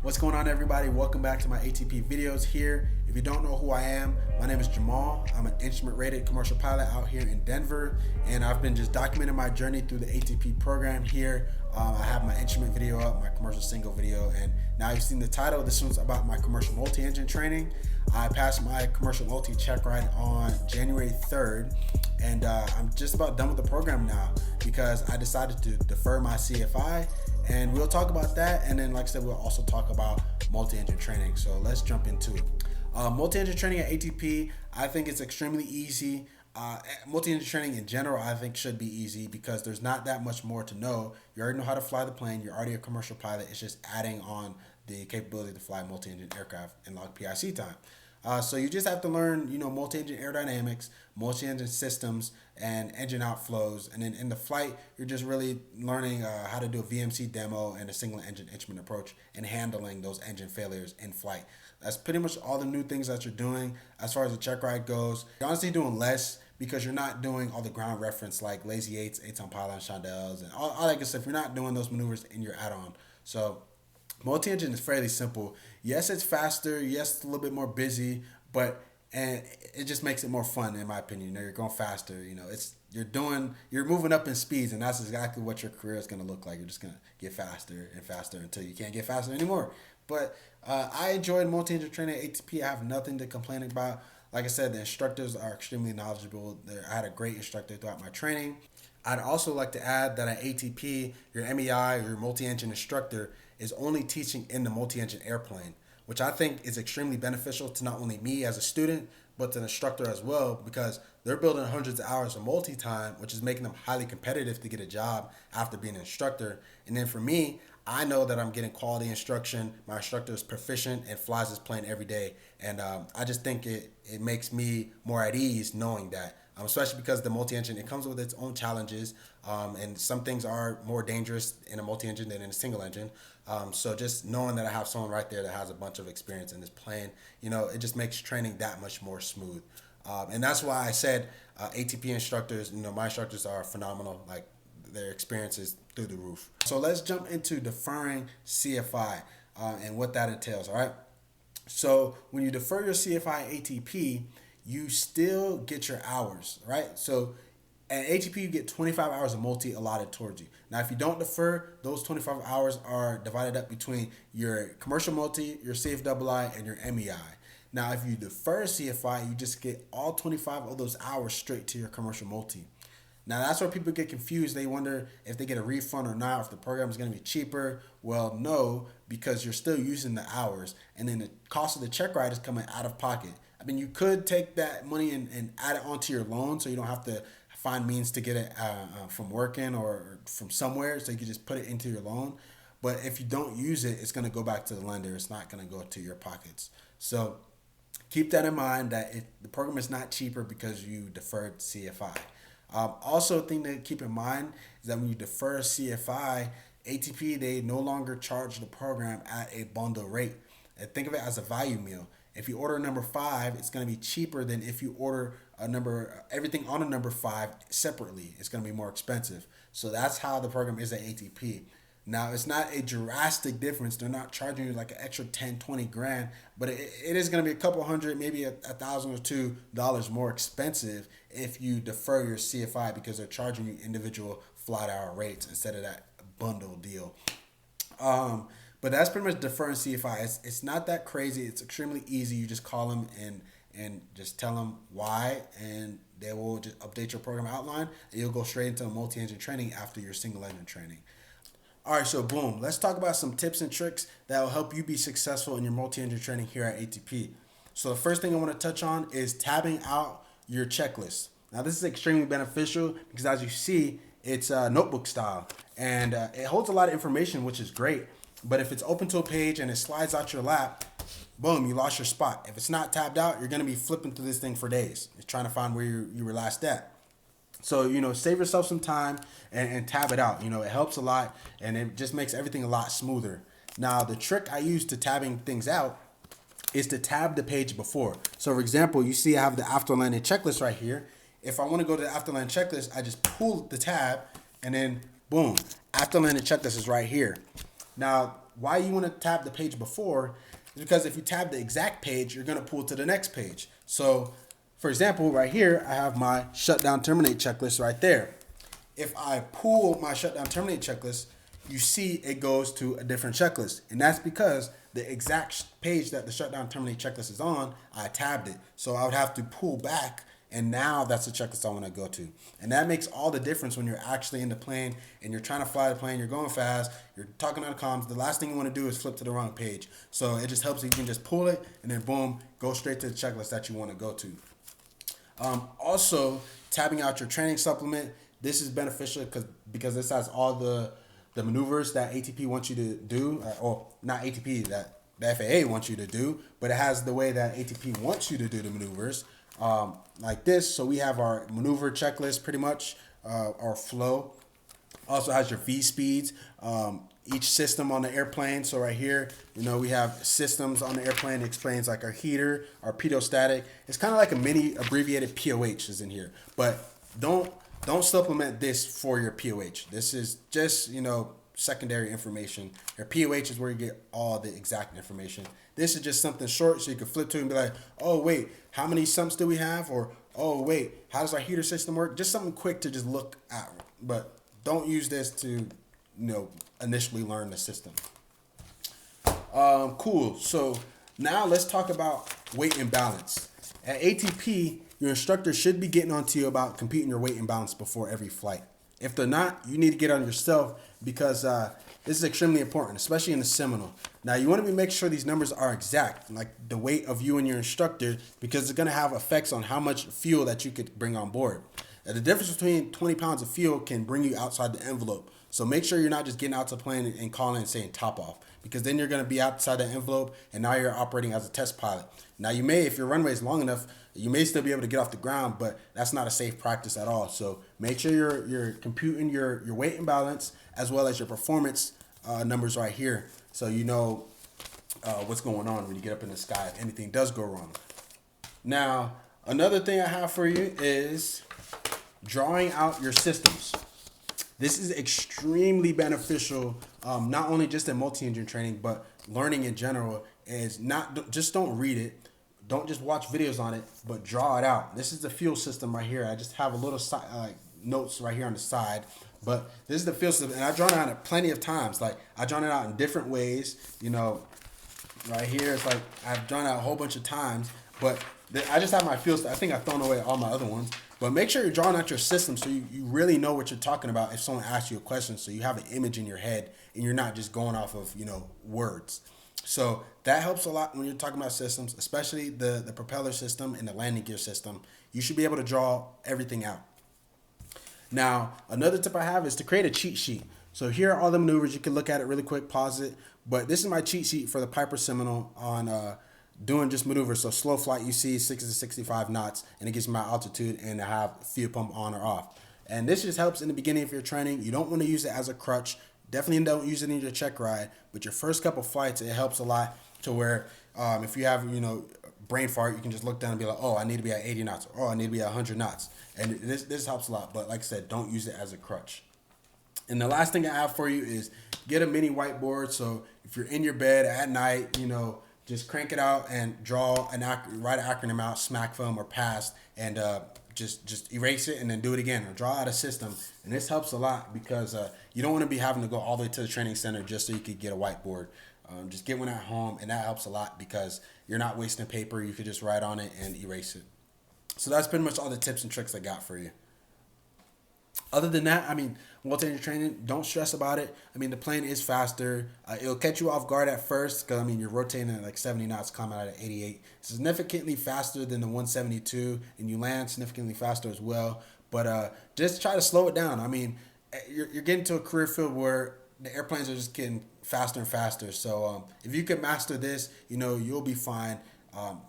What's going on, everybody? Welcome back to my ATP videos here. If you don't know who I am, my name is Jamal. I'm an instrument-rated commercial pilot out here in Denver, and I've been just documenting my journey through the ATP program here. I have my instrument video up, my commercial single video, and now you've seen the title. This one's about my commercial multi-engine training. I passed my commercial multi check ride on January 3rd, and I'm just about done with the program now because I decided to defer my CFI, and we'll talk about that. And then, like I said, we'll also talk about multi-engine training. So let's jump into it. Multi-engine training at ATP, I think it's extremely easy. Multi-engine training in general, I think, should be easy because there's not that much more to know. You already know how to fly the plane. You're already a commercial pilot. It's just adding on the capability to fly multi-engine aircraft in log PIC time. So you just have to learn, multi-engine aerodynamics, multi-engine systems, and engine outflows. And then in the flight, you're just really learning how to do a VMC demo and a single engine instrument approach and handling those engine failures in flight. That's pretty much all the new things that you're doing as far as the check ride goes. You're honestly doing less because you're not doing all the ground reference like lazy eights, eights-on pylon, chandelles, and all that good stuff. You're not doing those maneuvers in your add-on. So multi-engine is fairly simple. Yes, it's faster. Yes, it's a little bit more busy, and it just makes it more fun, in my opinion. You're going faster. You're moving up in speeds, and that's exactly what your career is going to look like. You're just going to get faster and faster until you can't get faster anymore. But I enjoyed multi-engine training at ATP. I have nothing to complain about. Like I said, the instructors are extremely knowledgeable. I had a great instructor throughout my training. I'd also like to add that at ATP, your MEI, your multi-engine instructor, is only teaching in the multi-engine airplane, which I think is extremely beneficial to not only me as a student, but to the instructor as well, because they're building hundreds of hours of multi-time, which is making them highly competitive to get a job after being an instructor. And then for me, I know that I'm getting quality instruction. My instructor is proficient and flies his plane every day. And I just think it makes me more at ease knowing that. Especially because the multi-engine, it comes with its own challenges, and some things are more dangerous in a multi-engine than in a single engine. So just knowing that I have someone right there that has a bunch of experience in this plane, it just makes training that much more smooth. And that's why I said ATP instructors, my instructors are phenomenal. Like, their experience is through the roof. So let's jump into deferring CFI and what that entails, all right? So when you defer your CFI ATP, you still get your hours, right? So at ATP, you get 25 hours of multi allotted towards you. Now, if you don't defer, those 25 hours are divided up between your commercial multi, your CFII, and your MEI. Now, if you defer CFI, you just get all 25 of those hours straight to your commercial multi. Now, that's where people get confused. They wonder if they get a refund or not, if the program is going to be cheaper. Well, no, because you're still using the hours. And then the cost of the check ride is coming out of pocket. I mean, you could take that money and add it onto your loan so you don't have to find means to get it from working or from somewhere. So you can just put it into your loan. But if you don't use it, it's going to go back to the lender. It's not going to go to your pockets. So keep that in mind, that the program is not cheaper because you deferred CFI. Also, a thing to keep in mind is that when you defer CFI, ATP, they no longer charge the program at a bundle rate. And think of it as a value meal. If you order a number 5, it's going to be cheaper than if you order everything on a number 5 separately. It's going to be more expensive. So that's how the program is at ATP. Now, it's not a drastic difference. They're not charging you like an extra 10, 20 grand, but it is going to be a couple hundred, maybe $1,000 or $2 more expensive if you defer your CFI because they're charging you individual flat hour rates instead of that bundle deal. But that's pretty much deferring CFI. It's not that crazy. It's extremely easy. You just call them and just tell them why, and they will just update your program outline, and you'll go straight into a multi-engine training after your single engine training. All right, so boom, let's talk about some tips and tricks that will help you be successful in your multi-engine training here at ATP. So the first thing I want to touch on is tabbing out your checklist. Now, this is extremely beneficial because, as you see, it's notebook style, and it holds a lot of information, which is great. But if it's open to a page and it slides out your lap, boom, you lost your spot. If it's not tabbed out, you're going to be flipping through this thing for days. You're trying to find where you were last at. So, save yourself some time and tab it out. It helps a lot, and it just makes everything a lot smoother. Now, the trick I use to tabbing things out is to tab the page before. So, for example, you see I have the after landing checklist right here. If I want to go to the after landing checklist, I just pull the tab, and then, boom, after landing checklist is right here. Now, why you want to tab the page before is because if you tab the exact page, you're going to pull to the next page. So, for example, right here, I have my shutdown terminate checklist right there. If I pull my shutdown terminate checklist, you see it goes to a different checklist. And that's because the exact page that the shutdown terminate checklist is on, I tabbed it. So I would have to pull back, and now that's the checklist I want to go to. And that makes all the difference when you're actually in the plane and you're trying to fly the plane, you're going fast, you're talking on the comms. The last thing you want to do is flip to the wrong page. So it just helps you can just pull it and then boom, go straight to the checklist that you want to go to. Also, tabbing out your training supplement. This is beneficial because this has all the maneuvers that ATP wants you to do, or not ATP, that the FAA wants you to do, but it has the way that ATP wants you to do the maneuvers, like this. So we have our maneuver checklist, pretty much, our flow. Also has your V speeds, each system on the airplane. So right here, we have systems on the airplane. It explains like our heater, our pitot-static. It's kind of like a mini abbreviated POH is in here, but don't supplement this for your POH. This is just, secondary information. Your POH is where you get all the exact information. This is just something short so you can flip to it and be like, oh, wait, how many sumps do we have? Or, oh, wait, how does our heater system work? Just something quick to just look at. But don't use this to, initially learn the system. Cool. So now let's talk about weight and balance. At ATP, your instructor should be getting on to you about computing your weight and balance before every flight. If they're not, you need to get on yourself because this is extremely important, especially in the Seminole. Now, you want to make sure these numbers are exact, like the weight of you and your instructor, because it's going to have effects on how much fuel that you could bring on board. Now, the difference between 20 pounds of fuel can bring you outside the envelope. So make sure you're not just getting out to the plane and calling and saying top off, because then you're going to be outside the envelope and now you're operating as a test pilot. Now, you may, if your runway is long enough, you may still be able to get off the ground, but that's not a safe practice at all. So make sure you're computing your weight and balance as well as your performance numbers right here, so you know what's going on when you get up in the sky if anything does go wrong. Now, another thing I have for you is drawing out your systems. This is extremely beneficial, not only just in multi-engine training, but learning in general. Is not just don't read it, don't just watch videos on it, but draw it out. This is the fuel system right here. I just have a little notes right here on the side, but this is the fuel system, and I've drawn it out plenty of times. Like I've drawn it out in different ways. Right here it's like I've drawn it out a whole bunch of times, but I just have my fuel. I think I've thrown away all my other ones. But make sure you're drawing out your system so you really know what you're talking about if someone asks you a question, so you have an image in your head and you're not just going off of, words. So that helps a lot when you're talking about systems, especially the propeller system and the landing gear system. You should be able to draw everything out. Now, another tip I have is to create a cheat sheet. So here are all the maneuvers. You can look at it really quick, pause it. But this is my cheat sheet for the Piper Seminole on doing just maneuvers. So slow flight, you see 60 to 65 knots, and it gives me my altitude, and I have fuel pump on or off. And this just helps in the beginning of your training. You don't want to use it as a crutch. Definitely don't use it in your check ride. But your first couple flights, it helps a lot to where if you have, brain fart, you can just look down and be like, oh, I need to be at 80 knots, or oh, I need to be at 100 knots. And this helps a lot. But like I said, don't use it as a crutch. And the last thing I have for you is get a mini whiteboard. So if you're in your bed at night, just crank it out and draw write an acronym out, SMAC film or PAST, and just erase it and then do it again, or draw out a system. And this helps a lot because you don't want to be having to go all the way to the training center just so you could get a whiteboard. Just get one at home, and that helps a lot because you're not wasting paper. You could just write on it and erase it. So that's pretty much all the tips and tricks I got for you. Other than that, multi-engine training, don't stress about it. The plane is faster. It'll catch you off guard at first because, you're rotating at like 70 knots, coming out at 88. Significantly faster than the 172, and you land significantly faster as well. But just try to slow it down. You're getting to a career field where the airplanes are just getting faster and faster. So if you can master this, you'll be fine. And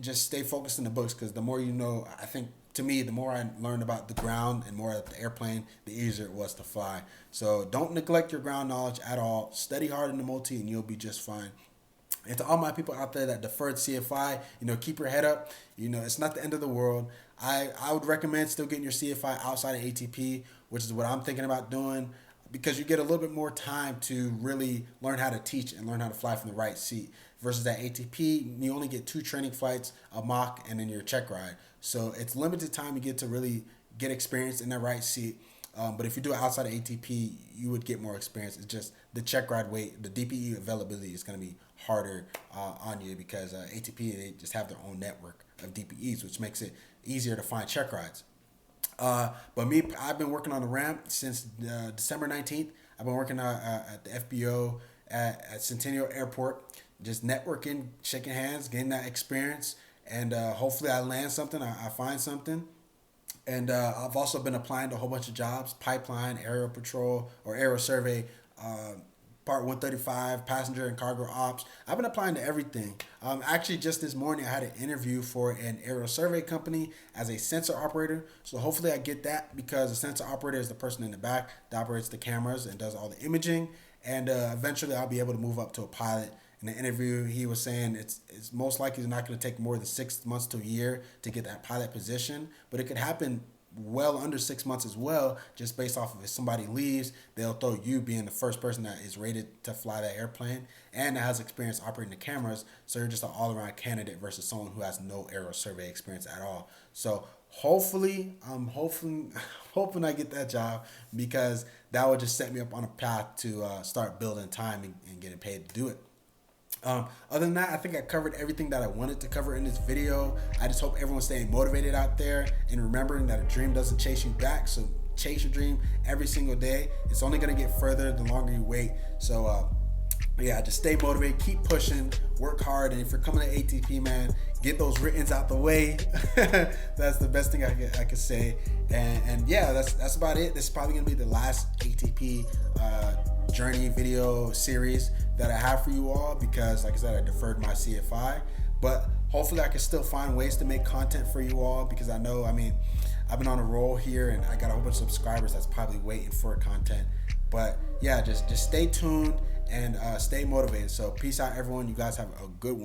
just stay focused in the books, because the more you know, I think, to me, the more I learned about the ground and more about the airplane, the easier it was to fly. So don't neglect your ground knowledge at all. Study hard in the multi and you'll be just fine. And to all my people out there that deferred CFI, keep your head up. It's not the end of the world. I would recommend still getting your CFI outside of ATP, which is what I'm thinking about doing. because you get a little bit more time to really learn how to teach and learn how to fly from the right seat. Versus that ATP, you only get 2 training flights, a mock, and then your check ride. So it's limited time you get to really get experience in that right seat. But if you do it outside of ATP, you would get more experience. It's just the check ride weight, the DPE availability is going to be harder on you because ATP, they just have their own network of DPEs, which makes it easier to find check rides. But me, I've been working on the ramp since December 19th. I've been working at the FBO at Centennial Airport, just networking, shaking hands, getting that experience, and hopefully I land something, I find something. And I've also been applying to a whole bunch of jobs: pipeline, aerial patrol, or aerial survey, Part 135, passenger and cargo ops. I've been applying to everything. Actually, just this morning, I had an interview for an aerial survey company as a sensor operator. So hopefully I get that, because the sensor operator is the person in the back that operates the cameras and does all the imaging. And eventually I'll be able to move up to a pilot. In the interview, he was saying it's most likely not going to take more than 6 months to a year to get that pilot position, but it could happen well under 6 months as well, just based off of if somebody leaves, they'll throw you being the first person that is rated to fly that airplane and that has experience operating the cameras. So you're just an all-around candidate versus someone who has no aerial survey experience at all. So hopefully, I'm hoping I get that job, because that would just set me up on a path to start building time and getting paid to do it. Other than that, I think I covered everything that I wanted to cover in this video. I just hope everyone's staying motivated out there and remembering that a dream doesn't chase you back. So chase your dream every single day. It's only going to get further the longer you wait. So yeah, just stay motivated, keep pushing, work hard. And if you're coming to ATP, man, get those writtens out the way. That's the best thing I could say. And yeah, that's about it. This is probably going to be the last ATP journey video series that I have for you all, because like I said, I deferred my CFI, but hopefully I can still find ways to make content for you all, because I know, I've been on a roll here and I got a whole bunch of subscribers that's probably waiting for content. But yeah, just stay tuned and stay motivated. So peace out, everyone. You guys have a good one.